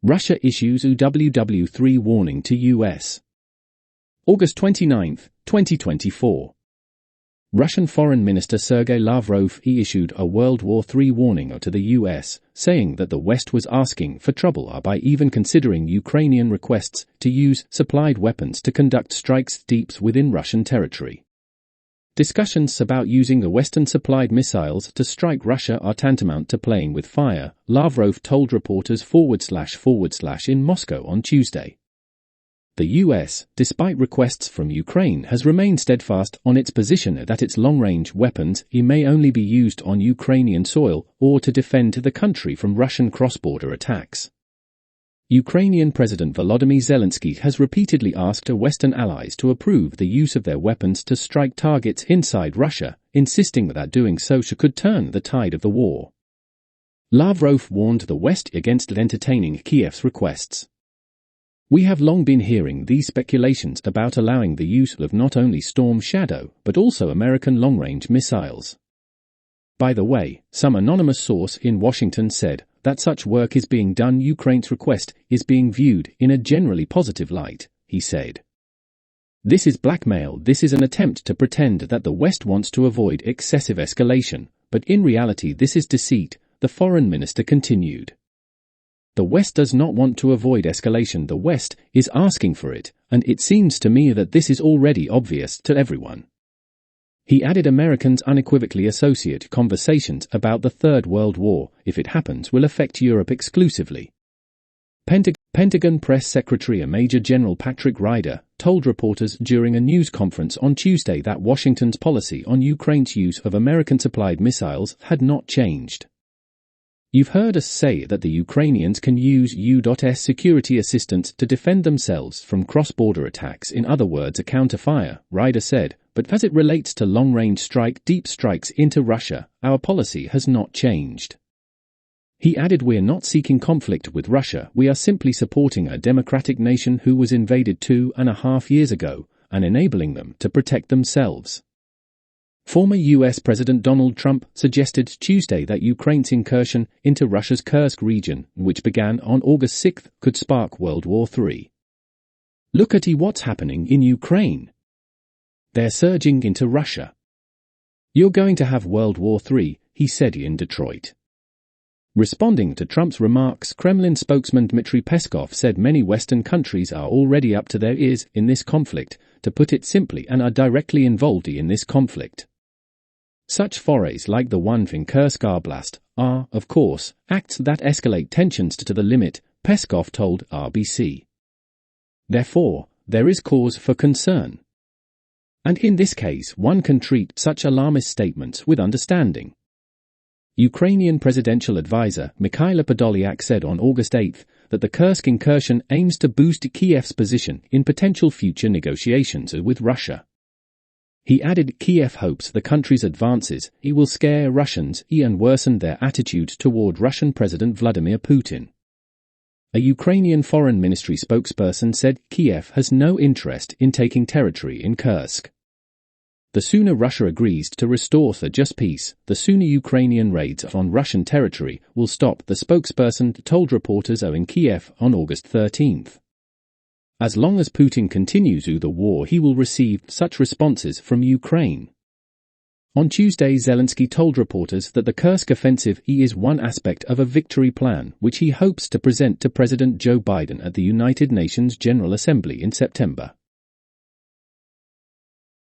Russia issues UWW3 warning to US. August 29, 2024. Russian Foreign Minister Sergei Lavrov issued a World War III warning to the US, saying that the West was asking for trouble by even considering Ukrainian requests to use supplied weapons to conduct strikes deep within Russian territory. Discussions about using the Western-supplied missiles to strike Russia are tantamount to playing with fire, Lavrov told reporters / in Moscow on Tuesday. The US, despite requests from Ukraine, has remained steadfast on its position that its long-range weapons may only be used on Ukrainian soil or to defend the country from Russian cross-border attacks. Ukrainian President Volodymyr Zelensky has repeatedly asked Western allies to approve the use of their weapons to strike targets inside Russia, insisting that doing so could turn the tide of the war. Lavrov warned the West against entertaining Kiev's requests. We have long been hearing these speculations about allowing the use of not only Storm Shadow but also American long-range missiles. By the way, some anonymous source in Washington said that such work is being done. Ukraine's request is being viewed in a generally positive light, he said. This is blackmail. This is an attempt to pretend that the West wants to avoid excessive escalation, but in reality this is deceit, the foreign minister continued. The West does not want to avoid escalation. The West is asking for it, and it seems to me that this is already obvious to everyone. He added Americans unequivocally associate conversations about the Third World War, if it happens, will affect Europe exclusively. Pentagon Press Secretary Major General Patrick Ryder told reporters during a news conference on Tuesday that Washington's policy on Ukraine's use of American-supplied missiles had not changed. You've heard us say that the Ukrainians can use U.S. security assistance to defend themselves from cross-border attacks, in other words a counter-fire, Ryder said, but as it relates to long-range deep strikes into Russia, our policy has not changed. He added, we're not seeking conflict with Russia, we are simply supporting a democratic nation who was invaded 2.5 years ago, and enabling them to protect themselves. Former U.S. President Donald Trump suggested Tuesday that Ukraine's incursion into Russia's Kursk region, which began on August 6, could spark World War III. Look at what's happening in Ukraine. They're surging into Russia. You're going to have World War III, he said in Detroit. Responding to Trump's remarks, Kremlin spokesman Dmitry Peskov said many Western countries are already up to their ears in this conflict, to put it simply, and are directly involved in this conflict. Such forays like the one in Kursk Oblast are, of course, acts that escalate tensions to the limit, Peskov told RBC. Therefore, there is cause for concern. And in this case, one can treat such alarmist statements with understanding. Ukrainian presidential advisor Mikhailo Podolyak said on August 8 that the Kursk incursion aims to boost Kiev's position in potential future negotiations with Russia. He added Kiev hopes the country's advances will scare Russians and worsen their attitude toward Russian President Vladimir Putin. A Ukrainian Foreign Ministry spokesperson said Kiev has no interest in taking territory in Kursk. The sooner Russia agrees to restore the just peace, the sooner Ukrainian raids on Russian territory will stop, the spokesperson told reporters in Kiev on August 13. As long as Putin continues the war, he will receive such responses from Ukraine. On Tuesday, Zelensky told reporters that the Kursk offensive is one aspect of a victory plan which he hopes to present to President Joe Biden at the United Nations General Assembly in September.